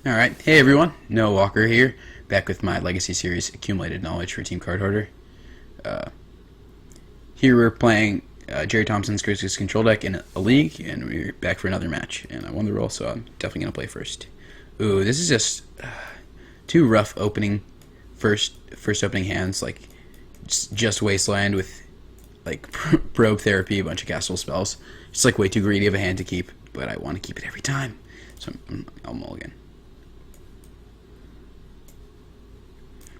Alright, hey everyone, Noah Walker here, back with my Legacy series Accumulated Knowledge for Team Cardhoarder. Here we're playing Jerry Thompson's Grixis Control deck in a league, and we're back for another match. And I won the roll, so I'm definitely going to play first. Ooh, this is just too rough opening, first opening hands, like just Wasteland with like Probe Therapy, a bunch of castle spells. It's like way too greedy of a hand to keep, but I want to keep it every time, so I'll mulligan.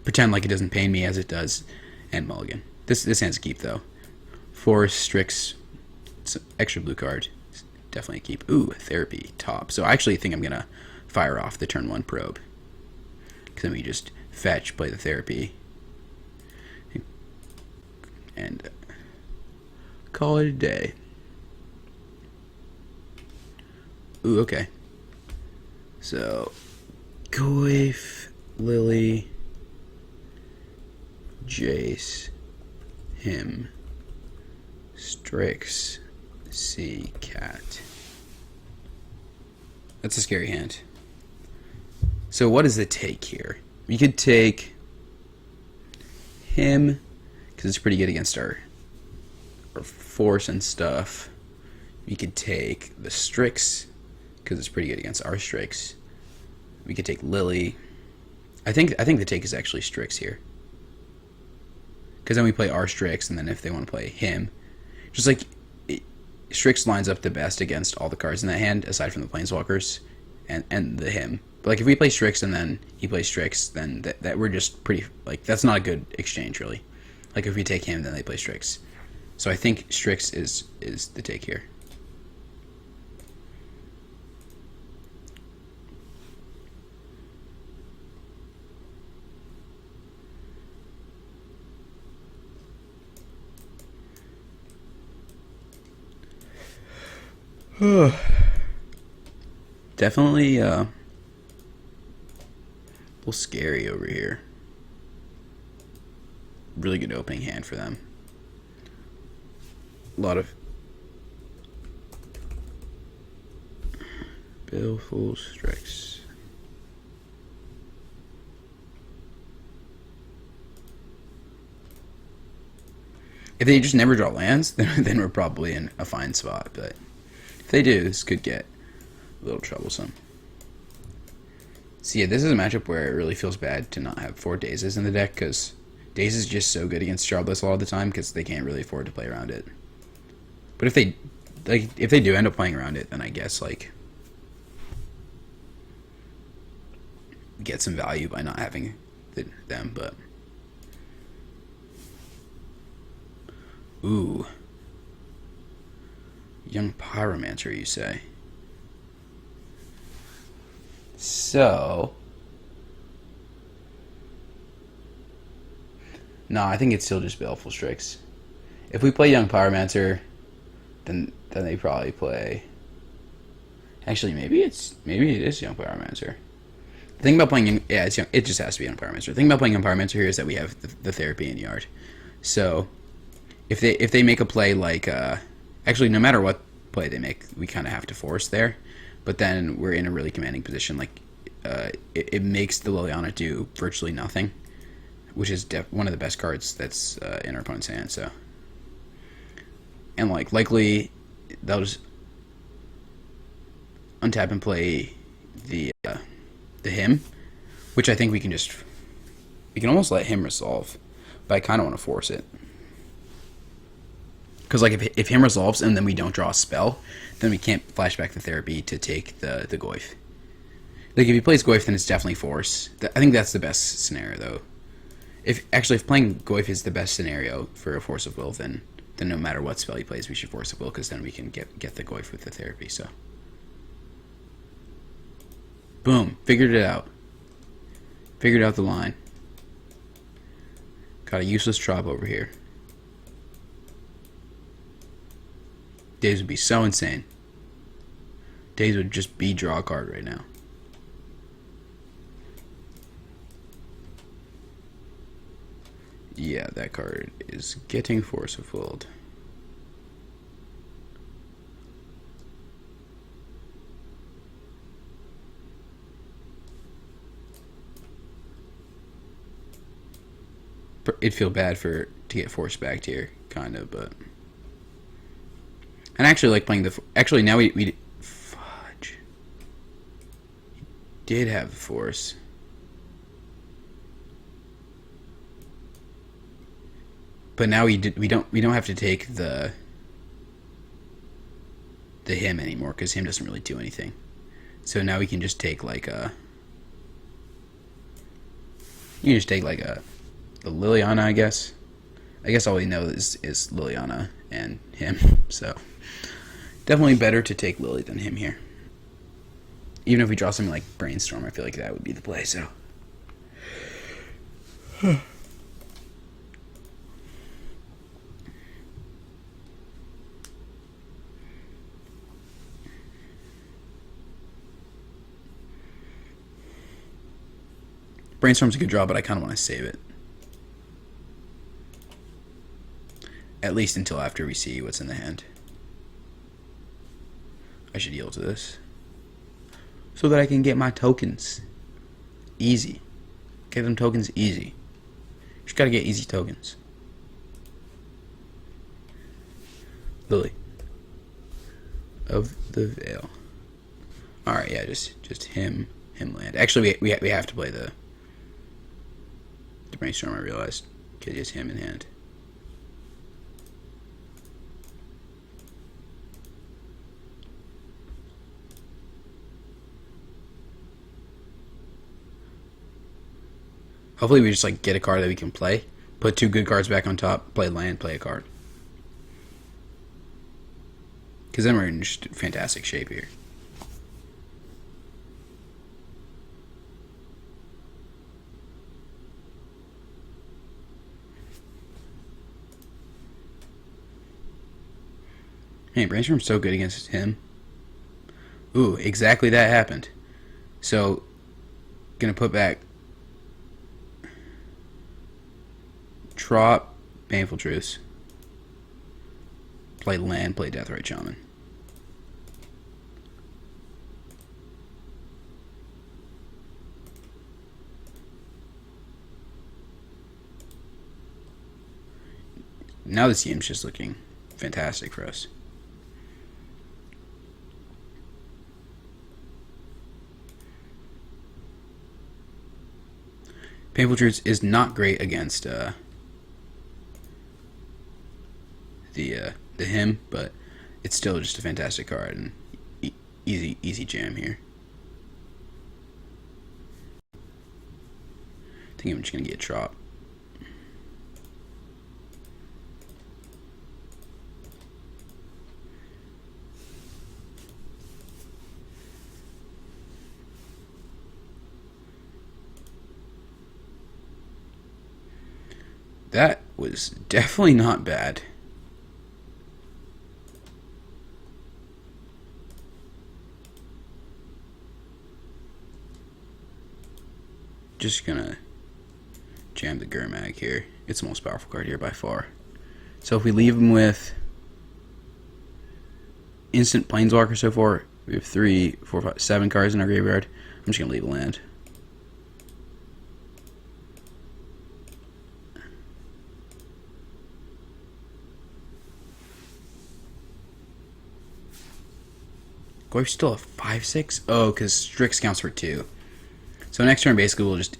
Pretend like it doesn't pain me as it does, and mulligan. This hand's a keep though. 4 Strix, it's an extra blue card, definitely a keep. Ooh, Therapy, top. So I actually think I'm gonna fire off the turn 1 probe, because then we just fetch, play the Therapy, and call it a day. Ooh, okay. So Goyf, Lily, Jace, him, Strix, Sea Cat. That's a scary hand. So what is the take here? We could take him, because it's pretty good against our force and stuff. We could take the Strix, because it's pretty good against our Strix. We could take Lily. I think the take is actually Strix here, because then we play our Strix, and then if they want to play him, just like Strix lines up the best against all the cards in that hand, aside from the Planeswalkers and the him. But like if we play Strix and then he plays Strix, then that we're just pretty, like, that's not a good exchange really. Like if we take him, then they play Strix. So I think Strix is the take here. Definitely a little scary over here. Really good opening hand for them. A lot of Baleful Strix. If they just never draw lands, then we're probably in a fine spot, but if they do, this could get a little troublesome. So yeah, this is a matchup where it really feels bad to not have 4 Dazes in the deck, because Daze is just so good against Shardless all the time, because they can't really afford to play around it. But if they do end up playing around it, then I guess like get some value by not having them. But ooh. Young Pyromancer, you say? So, no, I think it's still just Baleful Strix. If we play Young Pyromancer, then they probably play. Actually, maybe it is Young Pyromancer. The thing about playing it's young. It just has to be Young Pyromancer. The thing about playing Young Pyromancer here is that we have the Therapy in yard. So, if they make a play like actually, no matter what play they make, we kind of have to force there. But then we're in a really commanding position. Like, it makes the Liliana do virtually nothing, which is one of the best cards that's in our opponent's hand. So, and like likely they'll just untap and play the him, which I think we can almost let him resolve, but I kind of want to force it. Because like if him resolves and then we don't draw a spell, then we can't flashback the Therapy to take the Goyf. Like if he plays Goyf, then it's definitely force. I think that's the best scenario though. If playing Goyf is the best scenario for a Force of Will, then no matter what spell he plays, we should Force of Will, because then we can get the Goyf with the Therapy. So boom, figured it out. Figured out the line. Got a useless Trop over here. Daze would be so insane. Daze would just be draw a card right now. Yeah, that card is getting Force of Willed. it'd feel bad to get forced back here, kind of, but. And I actually like playing the. Actually, now we fudge. He did have the force. But now we don't have to take the him anymore because him doesn't really do anything. So now we can just take like a. You can just take like a Liliana, I guess. I guess all we know is Liliana and him. So definitely better to take Lily than him here. Even if we draw something like Brainstorm, I feel like that would be the play. So. Brainstorm's a good draw, but I kind of want to save it. At least until after we see what's in the hand. I should yield to this. So that I can get my tokens. Easy. Get them tokens easy. Just gotta get easy tokens. Lily. Of the Veil. Alright, yeah, just him land. Actually, we have to play the Brainstorm, I realized. Okay, just him in hand. Hopefully we just like get a card that we can play, put 2 good cards back on top, play land, play a card. Because then we're in just fantastic shape here. Hey, Brainstorm's so good against him. Ooh, exactly that happened. So, gonna put back Trop, Painful Truce. Play land, play Deathrite Shaman. Now this game's just looking fantastic for us. Painful Truce is not great against the him, but it's still just a fantastic card and easy jam here. I think I'm just gonna get Trop. That was definitely not bad. Just gonna jam the Gurmag here. It's the most powerful card here by far. So if we leave him with instant Planeswalker so far, we have 3, 4, 5, 7 cards in our graveyard. I'm just gonna leave a land. We're still a 5/6? Oh, because Strix counts for 2. So next turn, basically, we'll just...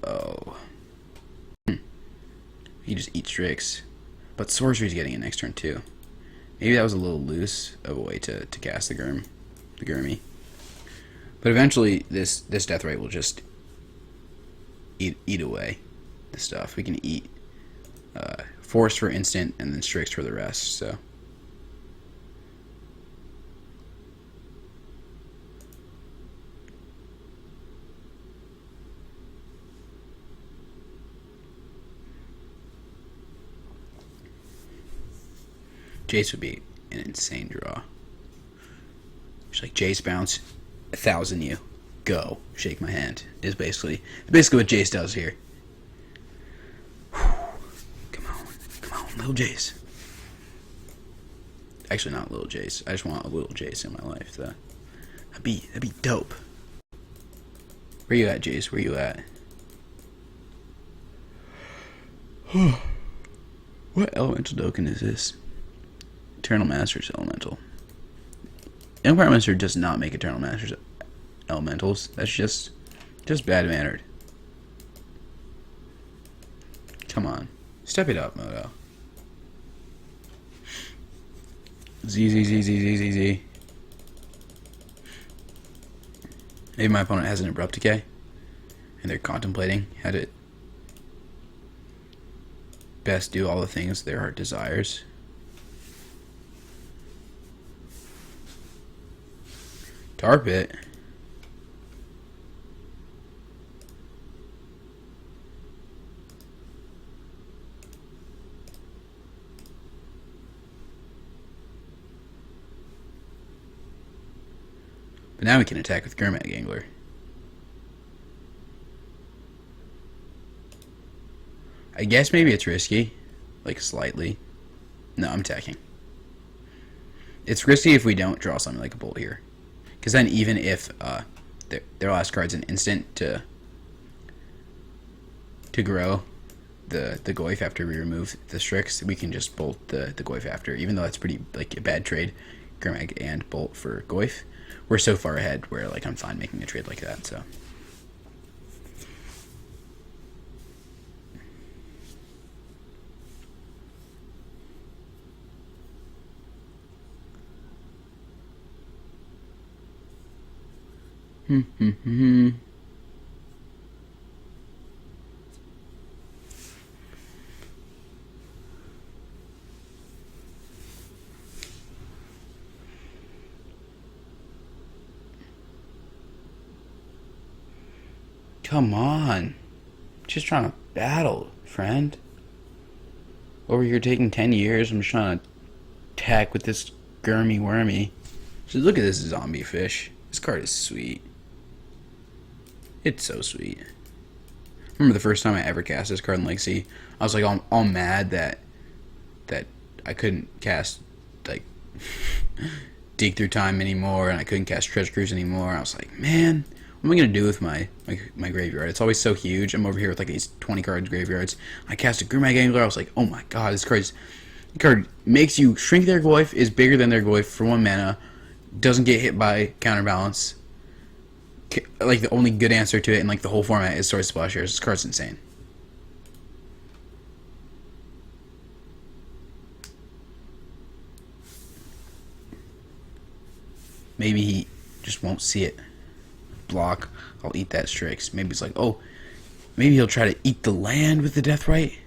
Oh. He just eats Strix. But Sorcery's getting it next turn, too. Maybe that was a little loose of a way to cast the Gurmy. But eventually, this Deathrite will just eat away the stuff. We can eat Force for instant, and then Strix for the rest, so... Jace would be an insane draw. Just like Jace bounce, 1,000 you, go, shake my hand. Is basically what Jace does here. Come on, little Jace. Actually, not little Jace. I just want a little Jace in my life. That'd be dope. Where you at, Jace? Where you at? What elemental token is this? Eternal Masters Elemental. Empire Master does not make Eternal Masters Elementals. That's just bad mannered. Come on. Step it up, Moto. Z. Maybe my opponent has an Abrupt Decay, and they're contemplating how to best do all the things their heart desires. Tarp it. But now we can attack with Gurmag Angler. I guess maybe it's risky. Like, slightly. No, I'm attacking. It's risky if we don't draw something like a Bolt here. Because then even if their last card's an instant to grow the Goyf after we remove the Strix, we can just Bolt the Goyf after. Even though that's pretty, like, a bad trade. Gurmag and Bolt for Goyf. We're so far ahead where, like, I'm fine making a trade like that, so. Come on. Just trying to battle, friend. Over here taking 10 years, I'm just trying to attack with this Gurmy Wormy. So look at this zombie fish. This card is sweet. It's so sweet. I remember the first time I ever cast this card in Legacy, I was like all mad that I couldn't cast, like, Dig Through Time anymore, and I couldn't cast Treasure Cruise anymore. I was like, man, what am I going to do with my graveyard? It's always so huge. I'm over here with like these 20 cards graveyards. I cast a Gurmag Angler. I was like, oh my god, this card makes you shrink their Goyf, is bigger than their Goyf for 1 mana, doesn't get hit by counterbalance. Like, the only good answer to it in like the whole format is Sword Splashers. This card's insane. Maybe he just won't see it. Block, I'll eat that Strix. Maybe it's like, oh, maybe he'll try to eat the land with the Deathrite.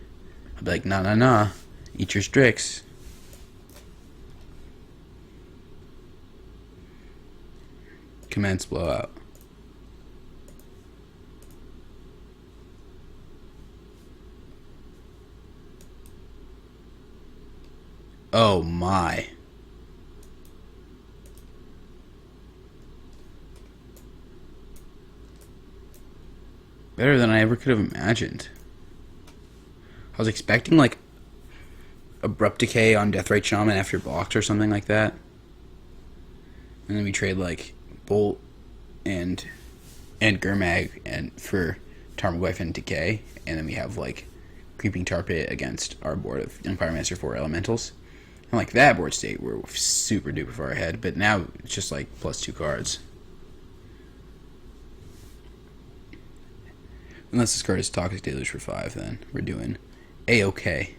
I'll be like, nah, eat your Strix. Commence blowout. Oh my. Better than I ever could have imagined. I was expecting like Abrupt Decay on Deathrite Shaman after blocked or something like that. And then we trade like Bolt and Gurmag and for Tarmogoyf and Decay, and then we have like Creeping Tar Pit against our board of Young Pyromancer 4 Elementals. And like that board state, we're super duper far ahead, but now it's just like +2 cards. Unless this card is Toxic Deluge for 5, then we're doing A-okay.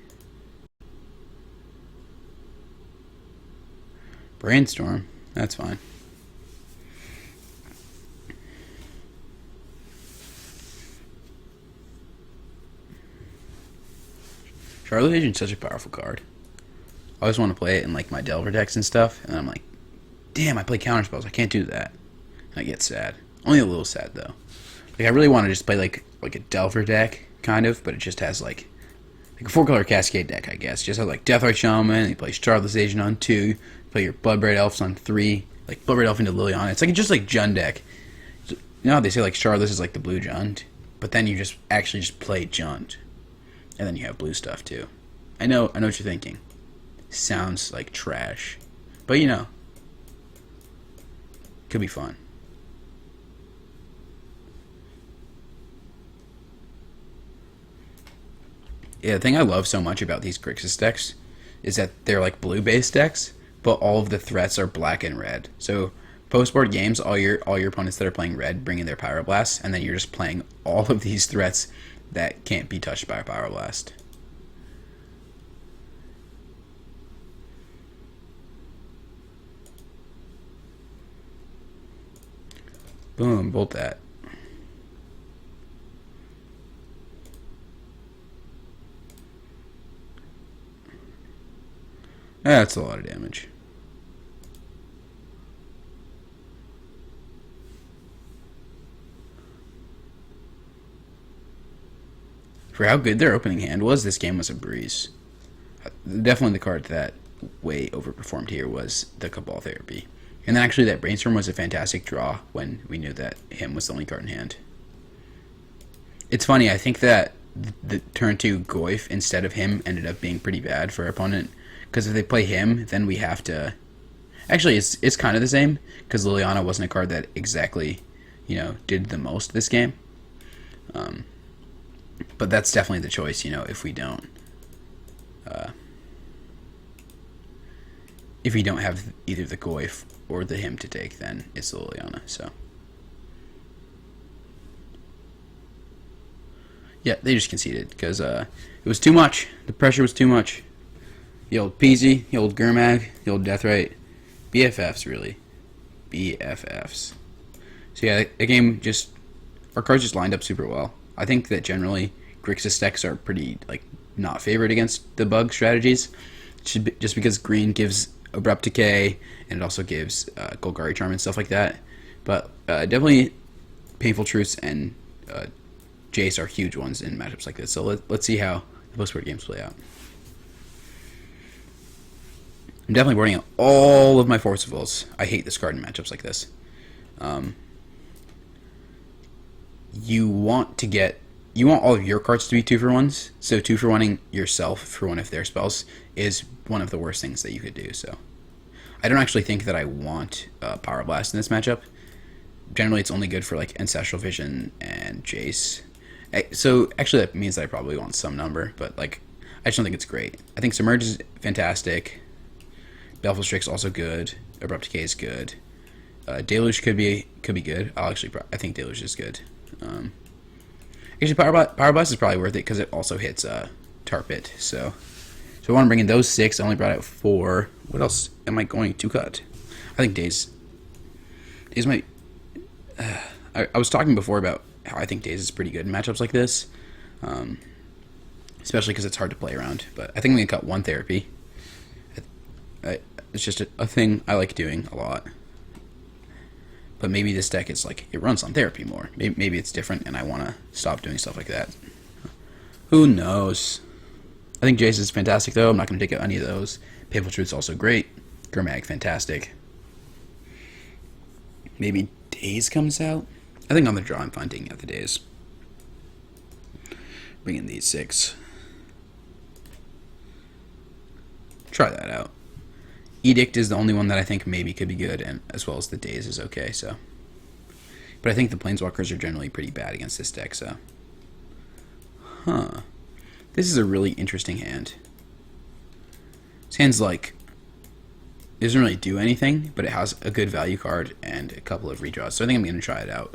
Brainstorm, that's fine. Charlotte Agent's such a powerful card. I always want to play it in like my Delver decks and stuff, and I'm like, damn, I play counterspells, I can't do that. And I get sad. Only a little sad though. Like, I really want to just play like a Delver deck, kind of, but it just has like a 4-color Cascade deck, I guess. Just has like Deathrite Shaman, you play Charlotte's Agent on 2, you play your Bloodbraid Elves on 3, like Bloodbraid Elf into Liliana. It's like just like Jund deck. You know how they say like Charlotte's is like the blue Jund, but then you just actually just play Jund, and then you have blue stuff too. I know what you're thinking. Sounds like trash, but you know, could be fun. Yeah, the thing I love so much about these Grixis decks is that they're like blue-based decks, but all of the threats are black and red. So post-board games, all your opponents that are playing red bring in their Pyroblast, and then you're just playing all of these threats that can't be touched by a Pyroblast. Boom, bolt that. That's a lot of damage. For how good their opening hand was, this game was a breeze. Definitely the card that way overperformed here was the Cabal Therapy. And then actually that Brainstorm was a fantastic draw when we knew that him was the only card in hand. It's funny, I think that the turn 2 Goyf instead of him ended up being pretty bad for our opponent. Because if they play him, then we have to... Actually, it's kind of the same, because Liliana wasn't a card that exactly, did the most this game. But that's definitely the choice, if we don't... if we don't have either the Goyf or the him to take, then it's the Liliana, so... Yeah, they just conceded, because it was too much. The pressure was too much. The old Peasy, the old Gurmag, the old Deathrite. BFFs, really. BFFs. So yeah, the game just... Our cards just lined up super well. I think that generally, Grixis decks are pretty, not favored against the bug strategies. Just because green gives Abrupt Decay, and it also gives Golgari Charm and stuff like that. But definitely, Painful Truce and Jace are huge ones in matchups like this. So let's see how the post-board games play out. I'm definitely boarding out all of my Forcibles. I hate this card in matchups like this. You want all of your cards to be 2-for-1s. So 2-for-1ing yourself for one of their spells is one of the worst things that you could do. So I don't actually think that I want Pyroblast in this matchup. Generally, it's only good for Ancestral Vision and Jace. So actually, that means that I probably want some number, but I just don't think it's great. I think Submerge is fantastic. Baleful Strix also good. Abrupt Decay is good. Deluge could be good. I think Deluge is good. Actually, Pyroblast is probably worth it because it also hits Tar-Pit. So I want to bring in those 6. I only brought out 4. What else am I going to cut? I think Daze might... I was talking before about how I think Daze is pretty good in matchups like this. Especially because it's hard to play around. But I think I'm going to cut 1 Therapy. It's just a thing I like doing a lot. But maybe this deck is it runs on Therapy more. Maybe it's different and I want to stop doing stuff like that. Who knows? I think Jace is fantastic though. I'm not going to take out any of those. Painful Truth's also great. Gurmag, fantastic. Maybe Daze comes out? I think on the draw I'm fine taking out the Daze. Bring in these 6. Try that out. Edict is the only one that I think maybe could be good, and as well as the Daze is okay, so. But I think the Planeswalkers are generally pretty bad against this deck, so. Huh. This is a really interesting hand. This hand's it doesn't really do anything, but it has a good value card and a couple of redraws, so I think I'm going to try it out.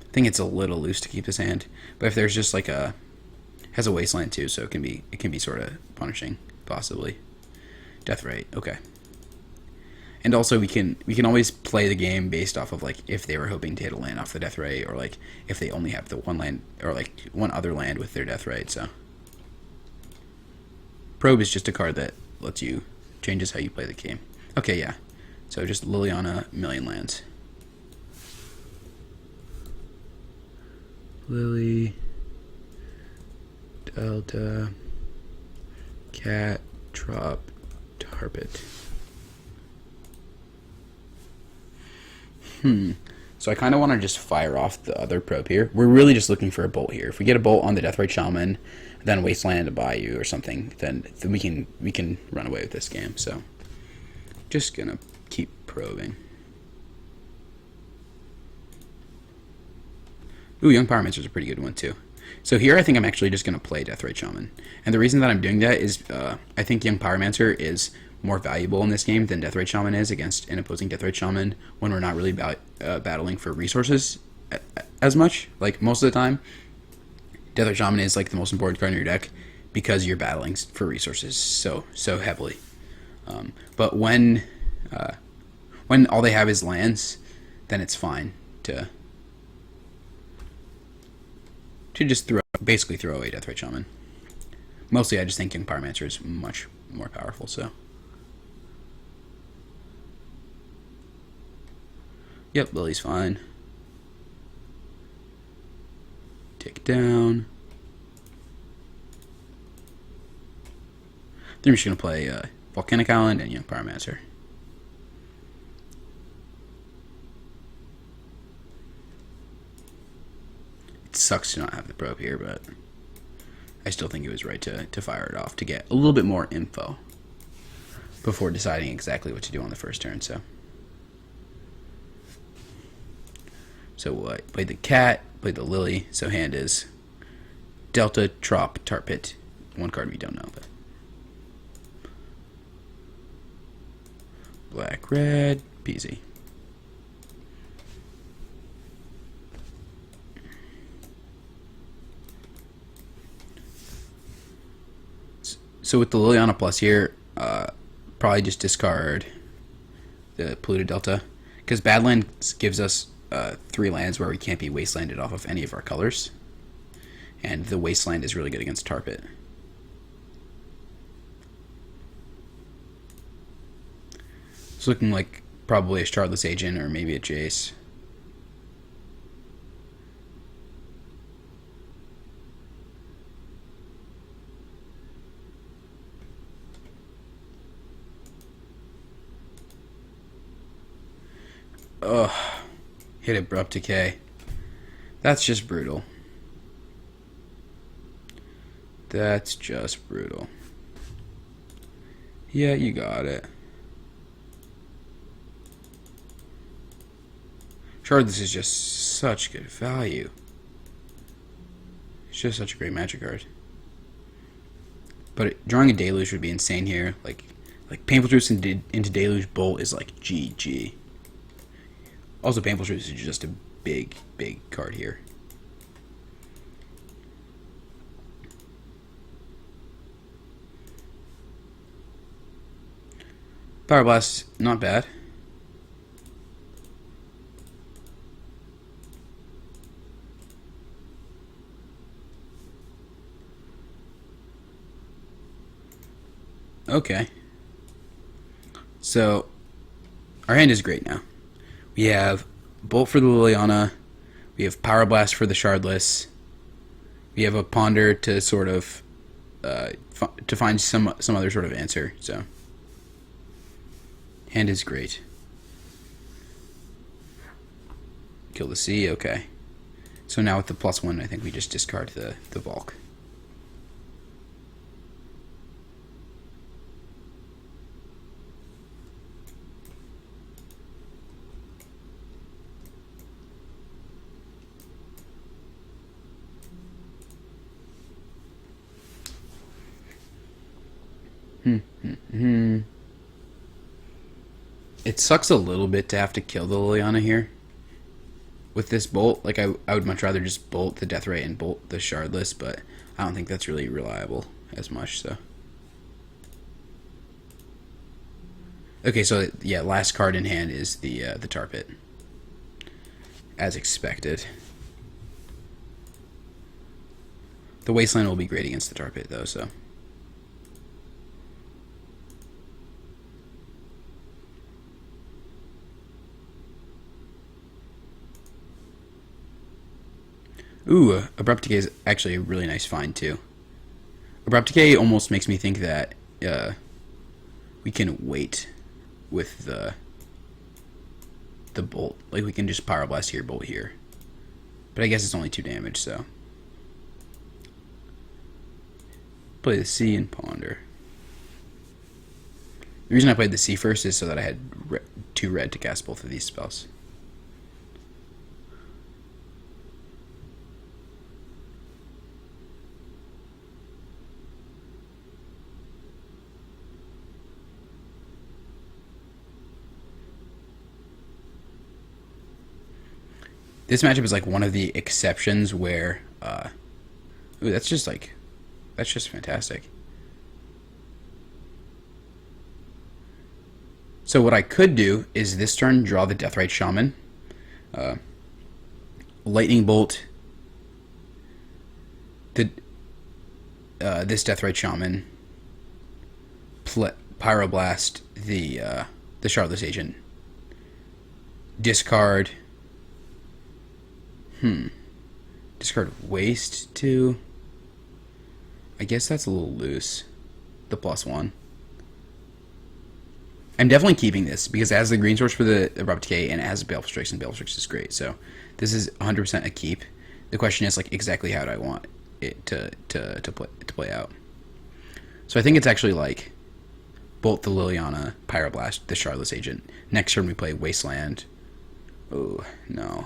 I think it's a little loose to keep this hand, but if there's just has a Wasteland too, so it can be sort of punishing, possibly. Deathrite, okay. And also we can always play the game based off of if they were hoping to hit a land off the Deathrite, or if they only have the one land or one other land with their Deathrite. So Probe is just a card that changes how you play the game. Okay, yeah. So just Liliana, million lands. Lily, Delta, Cat, Trop, Tar-Pit. So I kind of want to just fire off the other probe here. We're really just looking for a bolt here. If we get a bolt on the Deathrite Shaman, then Wasteland to Bayou or something, then we can run away with this game. So just gonna keep probing. Ooh, Young Pyromancer's a pretty good one too. So here I think I'm actually just going to play Deathrite Shaman. And the reason that I'm doing that is I think Young Pyromancer is more valuable in this game than Deathrite Shaman is against an opposing Deathrite Shaman when we're not really battling for resources as much. Like, most of the time, Deathrite Shaman is like the most important card in your deck because you're battling for resources so heavily. But when all they have is lands, then it's fine to just basically throw away Deathrite Shaman. Mostly I just think Young Pyromancer is much more powerful, so. Yep, Lily's fine. Take down. Then we're just going to play Volcanic Island and Young Pyromancer. It sucks to not have the probe here, but I still think it was right to fire it off to get a little bit more info before deciding exactly what to do on the first turn. So I played the cat, played the lily, so hand is Delta, Trop, Tar Pit. One card we don't know, but black, red, peasy. So with the Liliana Plus here, probably just discard the Polluted Delta, because Badlands gives us 3 lands where we can't be wastelanded off of any of our colors, and the Wasteland is really good against Tar Pit. It's looking like probably a Shardless Agent or maybe a Jace. Ugh. Hit Abrupt Decay. That's just brutal. That's just brutal. Yeah, you got it. Shardless is just such good value. It's just such a great Magic card. But drawing a Deluge would be insane here. Like Painful Truths into Deluge Bolt is like GG. Also, Painful Truths is just a big card here. Power Blast, not bad. Okay. So, our hand is great now. We have Bolt for the Liliana. We have Power Blast for the Shardless. We have a Ponder to sort of to find some other sort of answer. So, hand is great. Kill the sea. Okay. So now with the +1, I think we just discard the Volk. It sucks a little bit to have to kill the Liliana here. With this Bolt, like I would much rather just Bolt the Deathrite and Bolt the Shardless, but I don't think that's really reliable as much, so. Okay, so yeah, last card in hand is the Tar Pit. As expected. The Wasteland will be great against the Tar Pit though, so. Ooh, Abrupt Decay is actually a really nice find, too. Abrupt Decay almost makes me think that we can wait with the Bolt. Like, we can just Power Blast here, Bolt here. But I guess it's only 2 damage, so. Play the Sea and Ponder. The reason I played the Sea first is so that I had 2 red to cast both of these spells. this matchup is like one of the exceptions where, ooh, that's just fantastic. So what I could do is this turn draw the Deathrite Shaman, Lightning Bolt this Deathrite Shaman, Pyroblast the Shardless Agent, discard. Discard Waste too. I guess that's a little loose. The +1. I'm definitely keeping this because it has the green source for the Abrupt Decay and it has Baleful Strix, and Baleful Strix is great. So this is 100% a keep. The question is like exactly how do I want it to play out. So I think it's actually like Bolt the Liliana, Pyroblast the Shardless Agent. Next turn we play Wasteland. Oh no.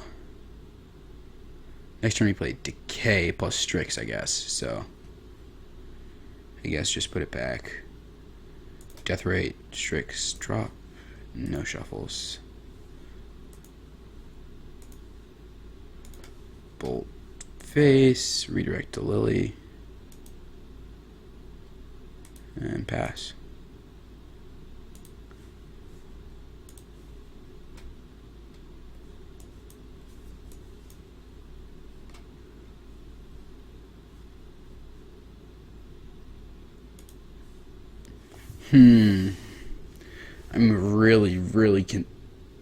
Next turn we play Decay plus Strix, I guess. So I guess just put it back. Deathrite, Strix, drop. No shuffles. Bolt face, redirect to Lily. And pass. I'm really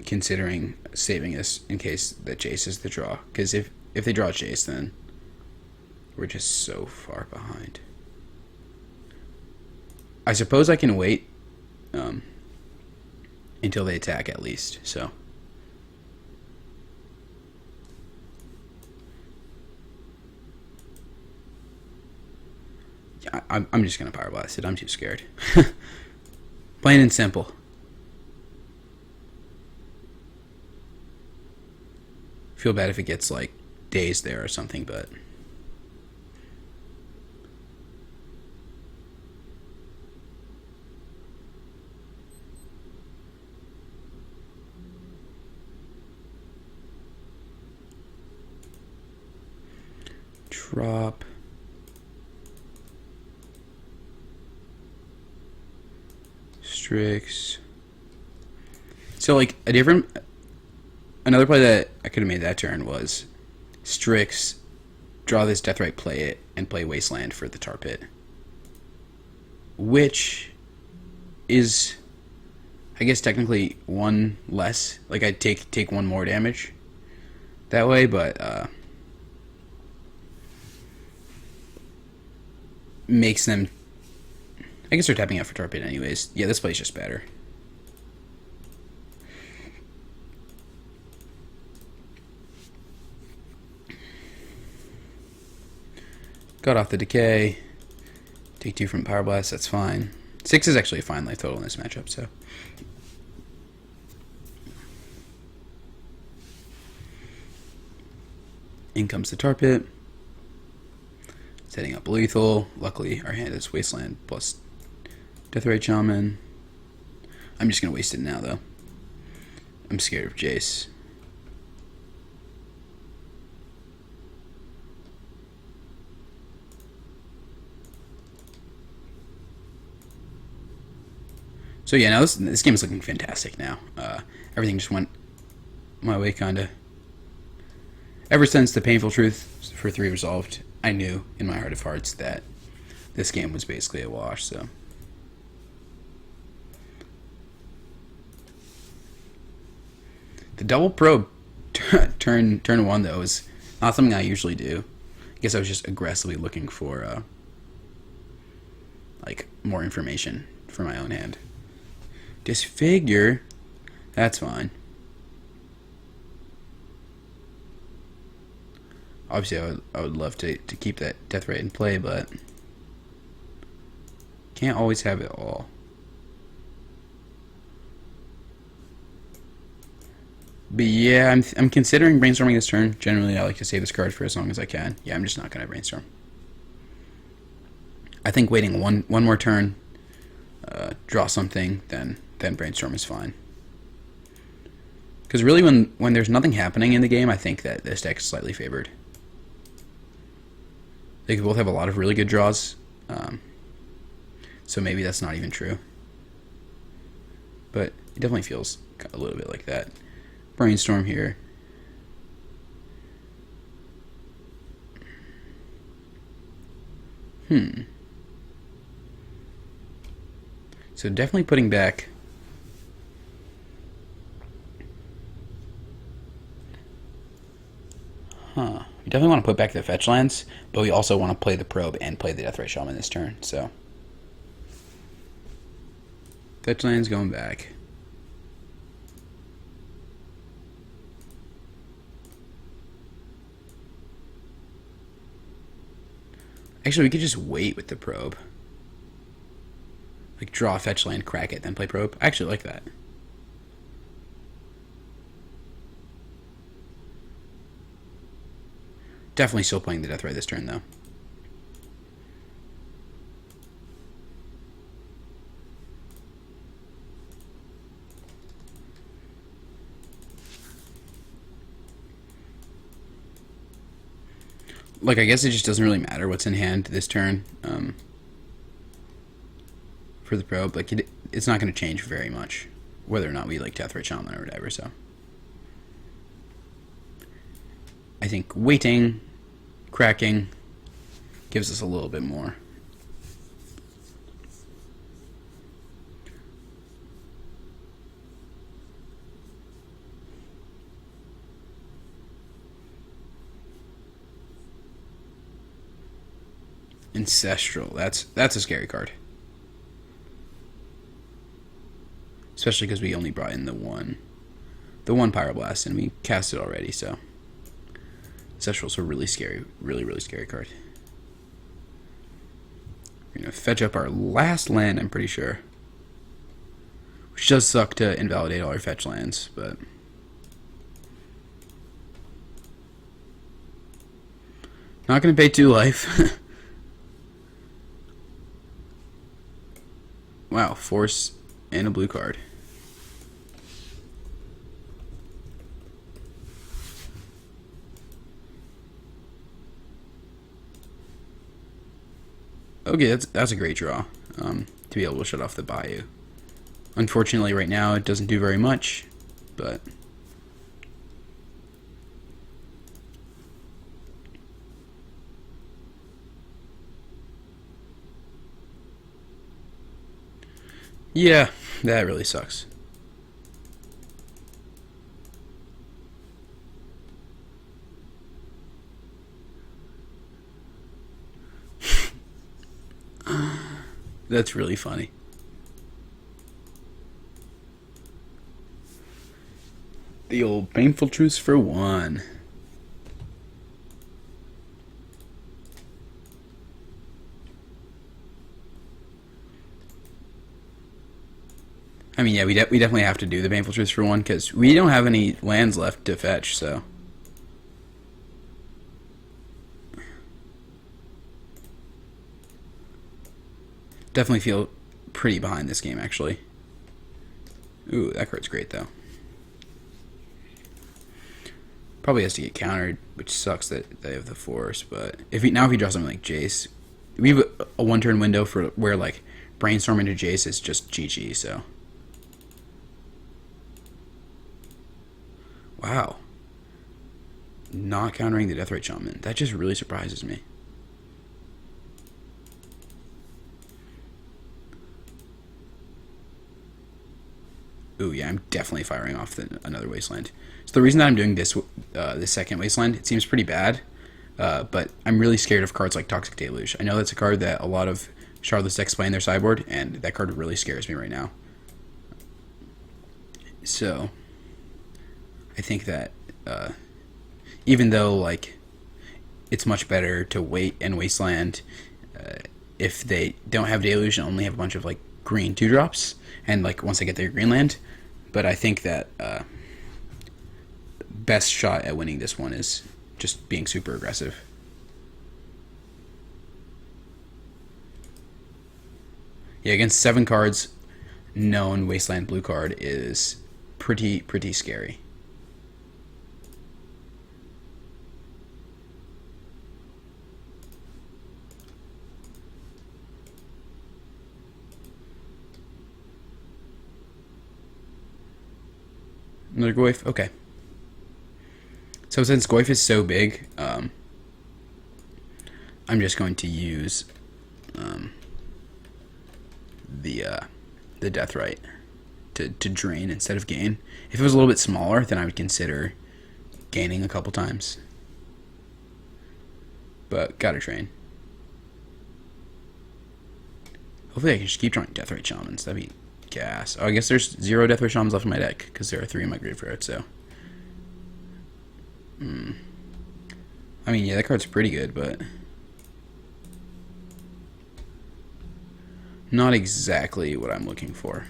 considering saving this in case that Jace is the draw. Because if they draw Jace, then we're just so far behind. I suppose I can wait until they attack at least. So yeah, I'm just gonna Pyroblast it. I'm too scared. Plain and simple. Feel bad if it gets like dazed there or something, but drop. Strix. So like another play that I could have made that turn was Strix, draw this Deathrite, play it, and play Wasteland for the Tar Pit. Which is, I guess, technically one less. Like I'd take one more damage that way, but makes them, I guess they're tapping out for Tar Pit anyways. Yeah, this play's just better. Got off the Decay. Take 2 from Pyroblast, that's fine. 6 is actually a fine life total in this matchup, so. In comes the Tar Pit. Setting up lethal. Luckily, our hand is Wasteland plus Deathrite Shaman. I'm just going to waste it now, though. I'm scared of Jace. So yeah, now this game is looking fantastic now. Everything just went my way, kind of. Ever since the Painful Truth for 3 resolved, I knew in my heart of hearts that this game was basically a wash, so. The double probe turn 1, though, is not something I usually do. I guess I was just aggressively looking for, like, more information for my own hand. Disfigure? That's fine. Obviously, I would love to keep that Deathrite in play, but can't always have it all. But yeah, I'm considering brainstorming this turn. Generally, I like to save this card for as long as I can. Yeah, I'm just not going to brainstorm. I think waiting one more turn, draw something, then brainstorm is fine. Because really, when there's nothing happening in the game, I think that this deck is slightly favored. They both have a lot of really good draws, so maybe that's not even true. But it definitely feels a little bit like that. Brainstorm here. So definitely putting back. We definitely want to put back the fetch lands, but we also want to play the probe and play the Deathrite Shaman this turn. So fetch lands going back. Actually, we could just wait with the probe. Like, draw a fetch land, crack it, then play probe. I actually like that. Definitely still playing the Deathrite this turn, though. Like, I guess it just doesn't really matter what's in hand this turn for the probe. Like, it's not going to change very much whether or not we like Deathrite Shaman or whatever, so. I think waiting, cracking, gives us a little bit more. Ancestral, that's a scary card. Especially because we only brought in the one Pyroblast, and we cast it already, so. Ancestral's a really scary, really scary card. We're going to fetch up our last land, I'm pretty sure. Which does suck to invalidate all our fetch lands, but... Not going to pay 2 life. Wow, force and a blue card. Okay, that's a great draw, to be able to shut off the Bayou. Unfortunately, right now, it doesn't do very much, but... Yeah, that really sucks. That's really funny. The old painful truths for 1. I mean, yeah, we definitely have to do the painful truths for 1 because we don't have any lands left to fetch, so. Definitely feel pretty behind this game, actually. Ooh, that card's great, though. Probably has to get countered, which sucks that they have the force, but if he draw something like Jace, we have a 1-turn window for where, like, Brainstorm into Jace is just GG, so. Wow. Not countering the Deathrite Shaman. That just really surprises me. Ooh, yeah, I'm definitely firing off another Wasteland. So the reason that I'm doing this second Wasteland, it seems pretty bad, but I'm really scared of cards like Toxic Deluge. I know that's a card that a lot of Shardless decks play in their sideboard, and that card really scares me right now. So, I think that even though, like, it's much better to wait and Wasteland if they don't have Deluge and only have a bunch of, like, green 2-drops, and, like, once they get their green land. But I think that best shot at winning this one is just being super aggressive. Yeah, against 7 cards, known Wasteland blue card is pretty scary. Another Goyf? Okay. So since Goyf is so big, I'm just going to use the Deathrite to drain instead of gain. If it was a little bit smaller, then I would consider gaining a couple times. But gotta drain. Hopefully I can just keep drawing Deathrite Shamans. That'd be gas. Oh, I guess there's 0 Deathrite Shamans left in my deck, because there are 3 in my graveyard, so. I mean, yeah, that card's pretty good, but not exactly what I'm looking for.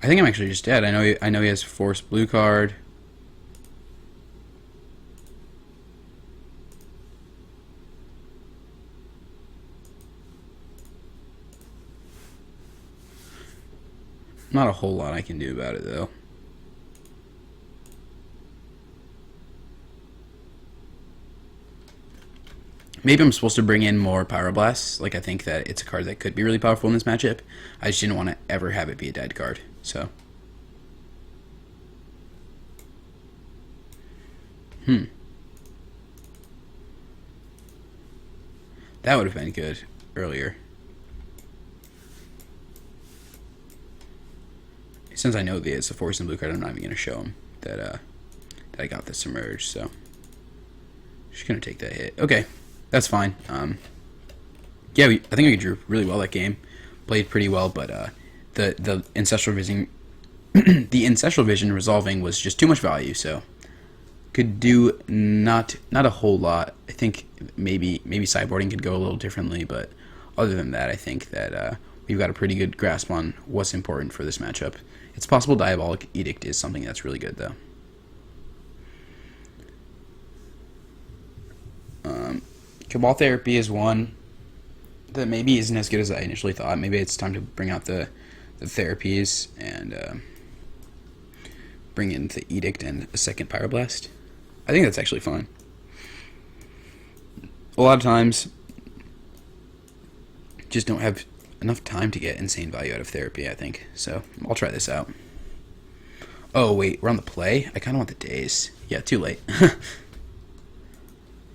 I think I'm actually just dead. I know he has Force Blue card. Not a whole lot I can do about it, though. Maybe I'm supposed to bring in more Pyroblasts. Like, I think that it's a card that could be really powerful in this matchup. I just didn't want to ever have it be a dead card. So. That would have been good earlier. Since I know it's a Force and Blue card, I'm not even going to show him that I got this Submerge, so. Just going to take that hit. Okay. That's fine. Yeah, I think we drew really well that game. Played pretty well, but the ancestral vision, the ancestral vision resolving was just too much value. So could do not a whole lot. I think maybe sideboarding could go a little differently, but other than that, I think that we've got a pretty good grasp on what's important for this matchup. It's possible Diabolic Edict is something that's really good, though. Cabal Therapy is one that maybe isn't as good as I initially thought. Maybe it's time to bring out the therapies and bring in the Edict and a second Pyroblast. I think that's actually fine. A lot of times, just don't have enough time to get insane value out of therapy, I think. So, I'll try this out. Oh, wait, we're on the play? I kind of want the days. Yeah, too late.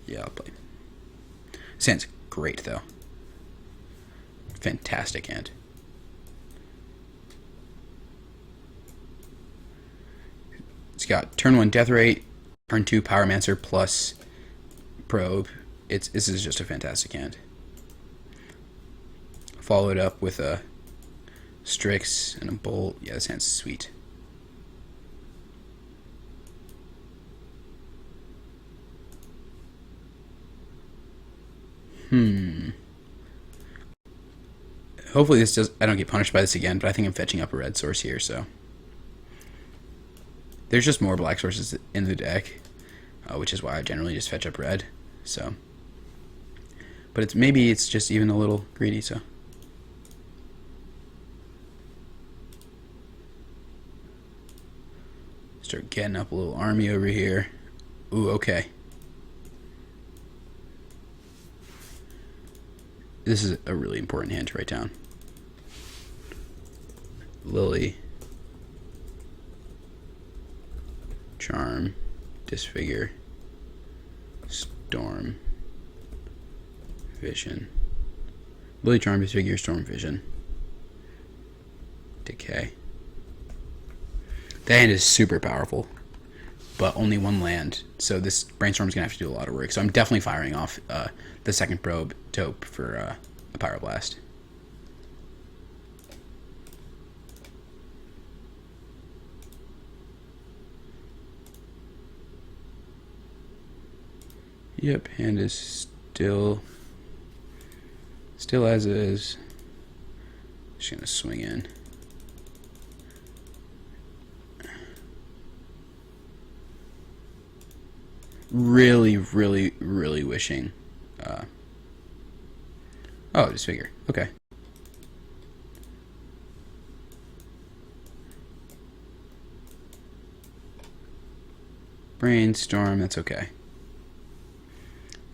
Yeah, I'll play. Sounds great, though. Fantastic hand. It's got turn 1 Death Rate, turn 2 Pyromancer plus Probe. This is just a fantastic hand. Follow it up with a Strix and a Bolt. Yeah, this hand's sweet. Hopefully I don't get punished by this again, but I think I'm fetching up a red source here, so. There's just more black sources in the deck, which is why I generally just fetch up red, so. But maybe it's just even a little greedy, so. Start getting up a little army over here. Ooh, okay. This is a really important hand to write down. Lily. Charm. Disfigure. Storm. Vision. Lily, Charm, Disfigure, Storm, Vision. Decay. That hand is super powerful, but only one land, so this Brainstorm is going to have to do a lot of work. So I'm definitely firing off the second Probe Taupe for a Pyroblast. Yep, hand is still as is. Just going to swing in. Really, really, really wishing. Oh, Disfigure. Okay. Brainstorm, that's okay.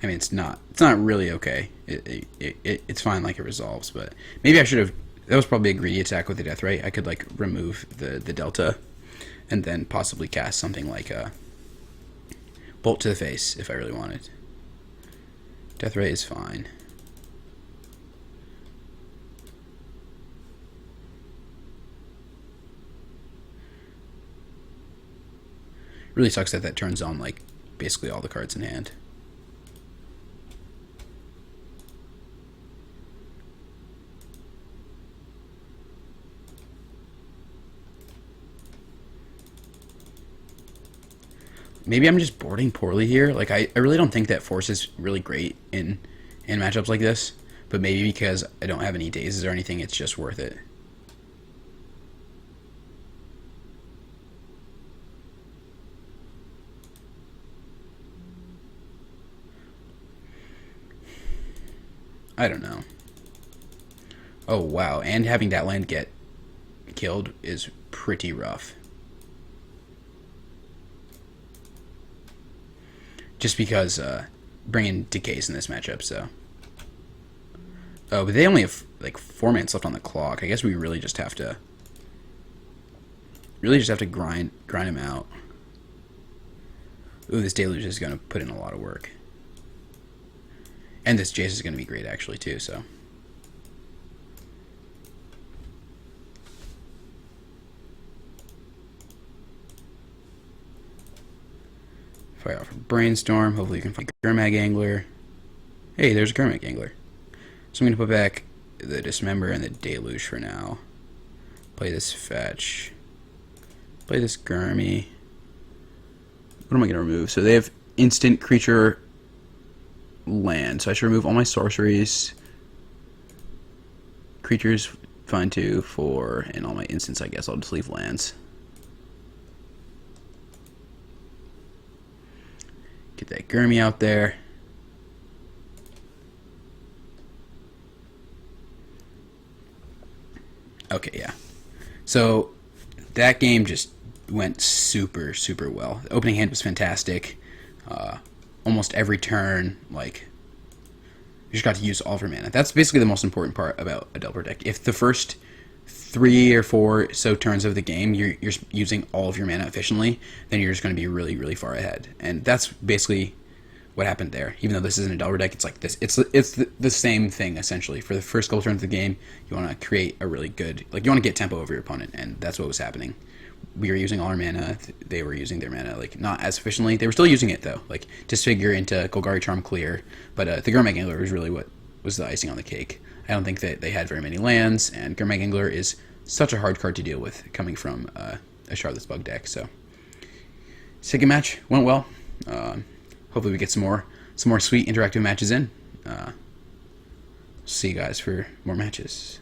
I mean, it's not really okay. It's fine, like it resolves, but maybe I should have. That was probably a greedy attack with the death ray. I could like remove the delta, and then possibly cast something like a bolt to the face if I really wanted. Death ray is fine. Really sucks that turns on like basically all the cards in hand. Maybe I'm just boarding poorly here. Like I really don't think that force is really great in matchups like this. But maybe because I don't have any dazes or anything, it's just worth it. I don't know. Oh wow, and having that land get killed is pretty rough. Just because bringing decays in this matchup, so. Oh, but they only have like 4 minutes left on the clock. I guess we really just have to grind him out. Ooh, this deluge is going to put in a lot of work. And this Jace is going to be great actually too, so. Fire off a Brainstorm. Hopefully you can find Gurmag Angler. Hey, there's a Gurmag Angler. So I'm going to put back the Dismember and the Deluge for now. Play this Fetch. Play this Gurmy. What am I going to remove? So they have instant creature land. So I should remove all my sorceries. Creatures, fine too, for, and all my instants, I guess. I'll just leave lands. Get that Gurmy out there. Okay, yeah. So that game just went super, super well. The opening hand was fantastic. Almost every turn, like, you just got to use all of your mana. That's basically the most important part about a Delver deck. If the first 3 or 4 so turns of the game you're using all of your mana efficiently, then you're just going to be really, really far ahead. And that's basically what happened there. Even though this isn't a Delver deck, it's like this. It's the same thing essentially. For the first couple turns of the game, you want to create a really good, like, you want to get tempo over your opponent, and that's what was happening. We were using all our mana. They were using their mana, like, not as efficiently. They were still using it though, like Disfigure into Golgari Charm clear. But the Gurmag Angler was really what was the icing on the cake. I don't think that they had very many lands, and Gurmag Angler is such a hard card to deal with coming from a Shardless Bug deck. So second match went well. Hopefully we get some more sweet interactive matches in. See you guys for more matches.